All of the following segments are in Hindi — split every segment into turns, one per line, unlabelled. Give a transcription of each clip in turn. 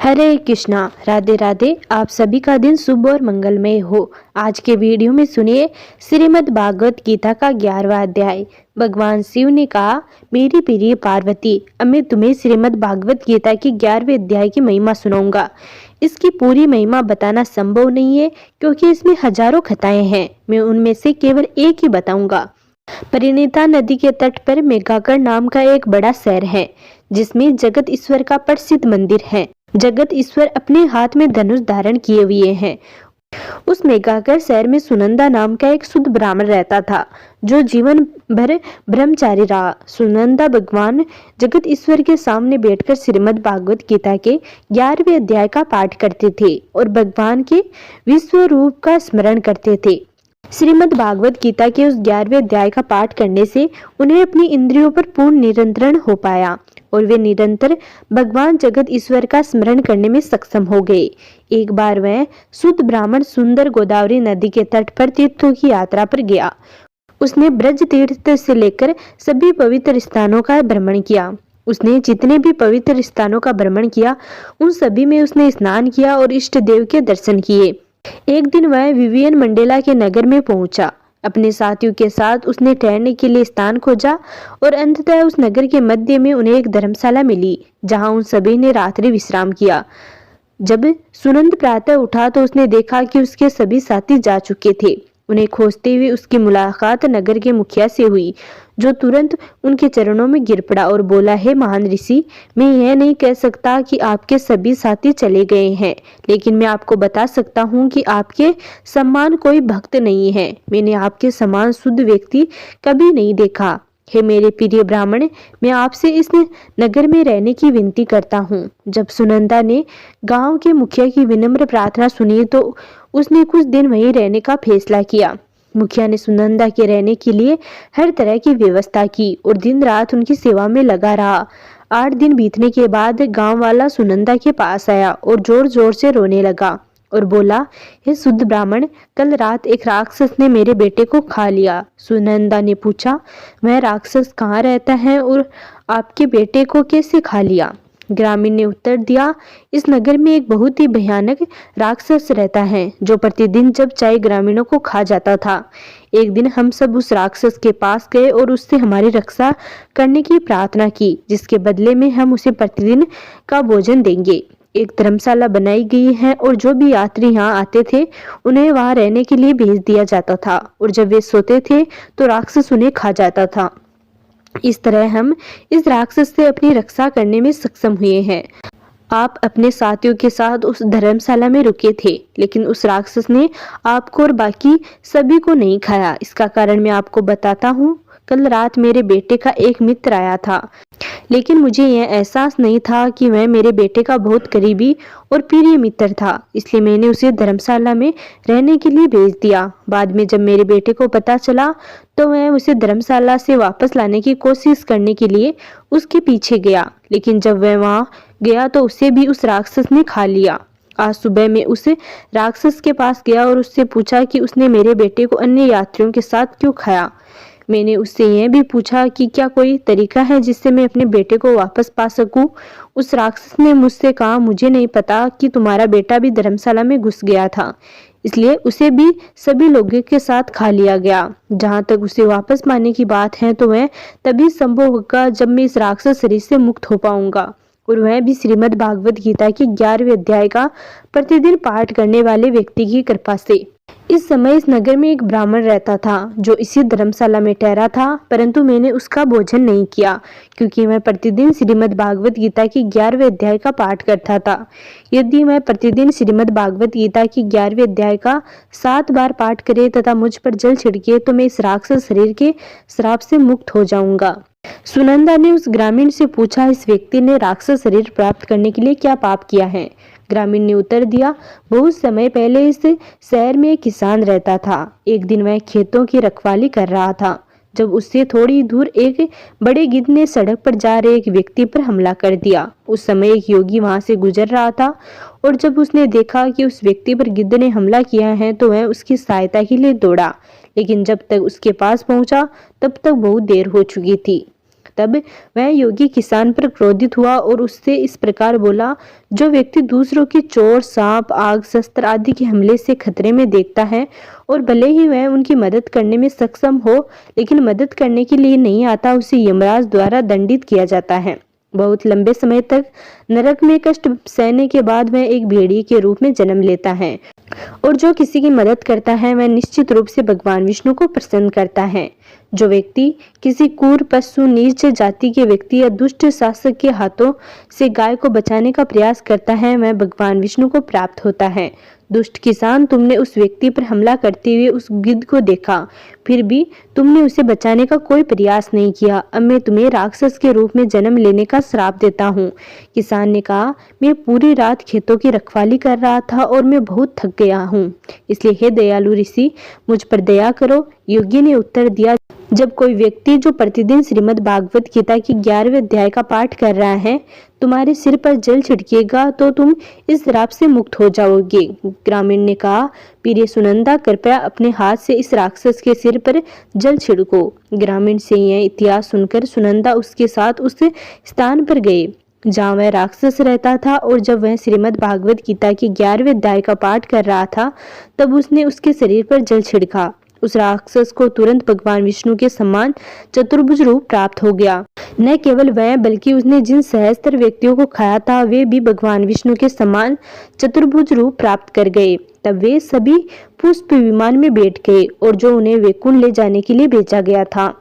हरे कृष्णा, राधे राधे। आप सभी का दिन शुभ और मंगलमय हो। आज के वीडियो में सुनिए श्रीमद् भागवत गीता का 11वां अध्याय। भगवान शिव ने कहा, मेरी प्रिय पार्वती, अब मैं तुम्हें श्रीमद् भागवत गीता की 11वें अध्याय की महिमा सुनाऊंगा। इसकी पूरी महिमा बताना संभव नहीं है क्योंकि इसमें हजारों कथाएं हैं। मैं उनमें से केवल एक ही बताऊंगा। परिणीता नदी के तट पर मेघागढ़ नाम का एक बड़ा शहर है जिसमें जगत ईश्वर का प्रसिद्ध मंदिर है। जगत ईश्वर अपने हाथ में धनुष धारण किए हुए हैं। उस मेघागढ़ शहर में सुनंदा नाम का एक शुद्ध ब्राह्मण रहता था जो जीवन भर ब्रह्मचारी रहा। सुनंदा भगवान जगत ईश्वर के सामने बैठकर श्रीमद् भागवत गीता के 11वें अध्याय का पाठ करते थे और भगवान के विश्व रूप का स्मरण करते थे। श्रीमद् भागवत गीता के उस 11वें अध्याय का पाठ करने से उन्हें अपनी इंद्रियों पर पूर्ण नियंत्रण हो पाया और वे निरंतर भगवान जगत ईश्वर का स्मरण करने में सक्षम हो गए। एक बार वह शुद्ध ब्राह्मण सुंदर गोदावरी नदी के तट पर तीर्थों की यात्रा पर गया। उसने ब्रज तीर्थ से लेकर सभी पवित्र स्थानों का भ्रमण किया। उसने जितने भी पवित्र स्थानों का भ्रमण किया उन सभी में उसने स्नान किया और इष्ट देव के दर्शन किए। एक दिन वह विवियन मंडेला के नगर में पहुंचा। अपने साथियों के साथ उसने ठहरने के लिए स्थान खोजा और अंततः उस नगर के मध्य में उन्हें एक धर्मशाला मिली जहां उन सभी ने रात्रि विश्राम किया। जब सुनंद प्रातः उठा तो उसने देखा कि उसके सभी साथी जा चुके थे। उन्हें खोजते हुए उसकी मुलाकात नगर के मुखिया से हुई जो तुरंत उनके चरणों में गिर पड़ा और बोला, हे महान ऋषि, मैं यह नहीं कह सकता कि आपके सभी साथी चले गए हैं, लेकिन मैं आपको बता सकता हूँ कि आपके समान कोई भक्त नहीं है। मैंने आपके समान शुद्ध व्यक्ति कभी नहीं देखा। हे मेरे प्रिय ब्राह्मण, मैं आपसे इस नगर में रहने की विनती करता हूँ। जब सुनंदा ने गांव के मुखिया की विनम्र प्रार्थना सुनी तो उसने कुछ दिन वहीं रहने का फैसला किया। मुखिया ने सुनंदा के रहने के लिए हर तरह की व्यवस्था की और दिन रात उनकी सेवा में लगा रहा। 8 दिन बीतने के बाद गांव वाला सुनंदा के पास आया और जोर जोर से रोने लगा और बोला, हे शुद्ध ब्राह्मण, कल रात एक राक्षस ने मेरे बेटे को खा लिया। सुनंदा ने पूछा, वह राक्षस कहाँ रहता है और आपके बेटे को कैसे खा लिया? ग्रामीण ने उत्तर दिया, इस नगर में एक बहुत ही भयानक राक्षस रहता है जो प्रतिदिन जब चाहे ग्रामीणों को खा जाता था। एक दिन हम सब उस राक्षस के पास गए और उससे हमारी रक्षा करने की प्रार्थना की, जिसके बदले में हम उसे प्रतिदिन का भोजन देंगे। एक धर्मशाला बनाई गई है और जो भी यात्री यहाँ आते थे उन्हें वहां रहने के लिए भेज दिया जाता था और जब वे सोते थे तो राक्षस उन्हें खा जाता था। इस तरह हम इस राक्षस से अपनी रक्षा करने में सक्षम हुए हैं। आप अपने साथियों के साथ उस धर्मशाला में रुके थे, लेकिन उस राक्षस ने आपको और बाकी सभी को नहीं खाया। इसका कारण मैं आपको बताता हूँ। कल रात मेरे बेटे का एक मित्र आया था, लेकिन मुझे यह एहसास नहीं था कि वह मेरे बेटे का बहुत करीबी और प्रिय मित्र था, इसलिए मैंने उसे धर्मशाला में रहने के लिए भेज दिया। बाद में जब मेरे बेटे को पता चला तो वह उसे धर्मशाला से वापस लाने की कोशिश करने के लिए उसके पीछे गया, लेकिन जब वह वहां गया तो उसे भी उस राक्षस ने खा लिया। आज सुबह मैं उस राक्षस के पास गया और उससे पूछा कि उसने मेरे बेटे को अन्य यात्रियों के साथ क्यों खाया। मैंने उससे यह भी पूछा कि क्या कोई तरीका है जिससे मैं अपने बेटे को वापस पा सकूं। उस राक्षस ने मुझसे कहा, मुझे नहीं पता कि तुम्हारा बेटा भी धर्मशाला में घुस गया था, इसलिए उसे भी सभी लोगों के साथ खा लिया गया। जहां तक उसे वापस पाने की बात है तो वह तभी संभव होगा जब मैं इस राक्षस शरीर से मुक्त हो पाऊंगा, और वह भी श्रीमद् भागवत गीता के 11वें अध्याय का प्रतिदिन पाठ करने वाले व्यक्ति की कृपा से। इस समय इस नगर में एक ब्राह्मण रहता था जो इसी धर्मशाला में ठहरा था, परंतु मैंने उसका भोजन नहीं किया क्योंकि मैं प्रतिदिन श्रीमद् भागवत गीता की 11वें अध्याय का पाठ करता था। यदि मैं प्रतिदिन श्रीमद् भागवत गीता की 11वें अध्याय का 7 बार पाठ करे तथा मुझ पर जल छिड़के तो मैं इस राक्षस शरीर के श्राप से मुक्त हो जाऊंगा। सुनंदा ने उस ग्रामीण से पूछा, इस व्यक्ति ने राक्षस शरीर प्राप्त करने के लिए क्या पाप किया है? ग्रामीण ने उत्तर दिया, बहुत समय पहले इस शहर में एक किसान रहता था। एक दिन वह खेतों की रखवाली कर रहा था जब उससे थोड़ी दूर एक बड़े गिद्ध ने सड़क पर जा रहे एक व्यक्ति पर हमला कर दिया। उस समय एक योगी वहां से गुजर रहा था और जब उसने देखा कि उस व्यक्ति पर गिद्ध ने हमला किया है तो वह उसकी सहायता के लिए दौड़ा, लेकिन जब तक उसके पास पहुंचा तब तक बहुत देर हो चुकी थी। तब वह योगी किसान पर क्रोधित हुआ और उससे इस प्रकार बोला, जो व्यक्ति दूसरों की चोर, सांप, आग, शस्त्र आदि के हमले से खतरे में देखता है और भले ही वह उनकी मदद करने में सक्षम हो, लेकिन मदद करने के लिए नहीं आता, उसे यमराज द्वारा दंडित किया जाता है। बहुत लंबे समय तक नरक में कष्ट सहने के बाद वह एक भेड़िए के रूप में जन्म लेता है और जो किसी की मदद करता है वह निश्चित रूप से भगवान विष्णु को प्रसन्न करता है। जो व्यक्ति किसी क्रूर, पशु, नीच जाति के व्यक्ति या दुष्ट शासक के हाथों से गाय को बचाने का प्रयास करता है वह भगवान विष्णु को प्राप्त होता है। दुष्ट किसान, तुमने उस व्यक्ति पर हमला करते हुए उस गिद्ध को देखा, फिर भी तुमने उसे बचाने का कोई प्रयास नहीं किया। अब मैं तुम्हें राक्षस के रूप में जन्म लेने का श्राप देता हूँ। किसान ने कहा, मैं पूरी रात खेतों की रखवाली कर रहा था और मैं बहुत थक गया हूँ, इसलिए हे दयालु ऋषि, मुझ पर दया करो। योगी ने उत्तर दिया, जब कोई व्यक्ति जो प्रतिदिन श्रीमद् भागवत गीता की 11वें अध्याय का पाठ कर रहा है तुम्हारे सिर पर जल छिड़केगा तो तुम इस श्राप से मुक्त हो जाओगे। ग्रामीण ने कहा, प्रिय सुनंदा, कृपया अपने हाथ से इस राक्षस के सिर पर जल छिड़को। ग्रामीण से यह इतिहास सुनकर सुनंदा उसके साथ उस स्थान पर गए जहाँ वह राक्षस रहता था और जब वह श्रीमद् भागवत गीता की 11वें अध्याय का पाठ कर रहा था तब उसने उसके शरीर पर जल छिड़का। उस राक्षस को तुरंत भगवान विष्णु के समान चतुर्भुज रूप प्राप्त हो गया। न केवल वह बल्कि उसने जिन सहस्त्र व्यक्तियों को खाया था वे भी भगवान विष्णु के समान चतुर्भुज रूप प्राप्त कर गए। तब वे सभी पुष्प विमान में बैठ गए और जो उन्हें वैकुंठ ले जाने के लिए भेजा गया था।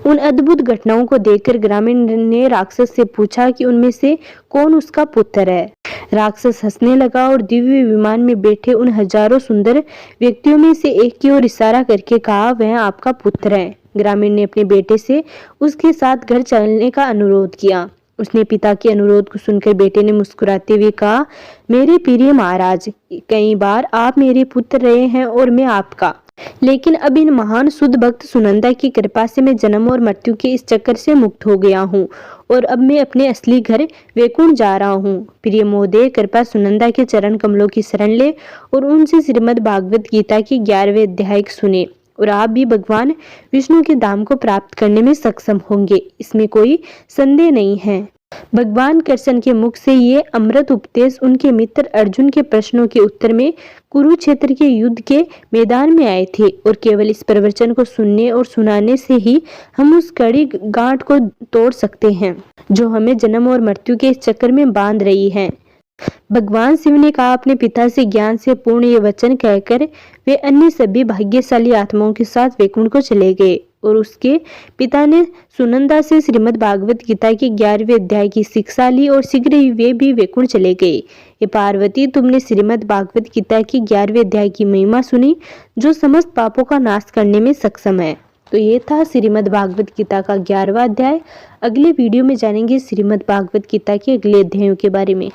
उन अद्भुत घटनाओं को देखकर ग्रामीण ने राक्षस से पूछा कि उनमें से कौन उसका पुत्र है। राक्षस हंसने लगा और दिव्य विमान में बैठे उन हजारों सुंदर व्यक्तियों में से एक की ओर इशारा करके कहा, वह आपका पुत्र है। ग्रामीण ने अपने बेटे से उसके साथ घर चलने का अनुरोध किया। उसने पिता के अनुरोध को सुनकर बेटे ने मुस्कुराते हुए कहा, मेरे प्रिय महाराज, कई बार आप मेरे पुत्र रहे हैं और मैं आपका, लेकिन अब इन महान शुद्ध भक्त सुनंदा की कृपा से मैं जन्म और मृत्यु के इस चक्कर से मुक्त हो गया हूँ और अब मैं अपने असली घर वैकुंठ जा रहा हूँ। प्रिय मोदे, कृपा सुनंदा के चरण कमलों की शरण ले और उनसे श्रीमद् भागवत गीता की 11वें अध्याय सुने और आप भी भगवान विष्णु के धाम को प्राप्त करने में सक्षम होंगे, इसमें कोई संदेह नहीं है। भगवान कृष्ण के मुख से ये अमृत उपदेश उनके मित्र अर्जुन के प्रश्नों के उत्तर में कुरुक्षेत्र के युद्ध के मैदान में आए थे और केवल इस प्रवचन को सुनने और सुनाने से ही हम उस कड़ी गांठ को तोड़ सकते हैं जो हमें जन्म और मृत्यु के इस चक्कर में बांध रही है। भगवान शिव ने कहा, अपने पिता से ज्ञान से पूर्ण ये वचन कहकर वे अन्य सभी भाग्यशाली आत्माओं के साथ वैकुंठ को चले गए और उसके पिता ने सुनंदा से श्रीमद् भागवत गीता की 11वें अध्याय की शिक्षा ली और शीघ्र ही वे भी वैकुंठ चले गए। ये पार्वती, तुमने श्रीमद् भागवत गीता की 11वें अध्याय की महिमा सुनी जो समस्त पापों का नाश करने में सक्षम है। तो ये था श्रीमद् भागवत गीता का 11वां अध्याय। अगले वीडियो में जानेंगे श्रीमद् भागवत गीता के अगले अध्यायों के बारे में।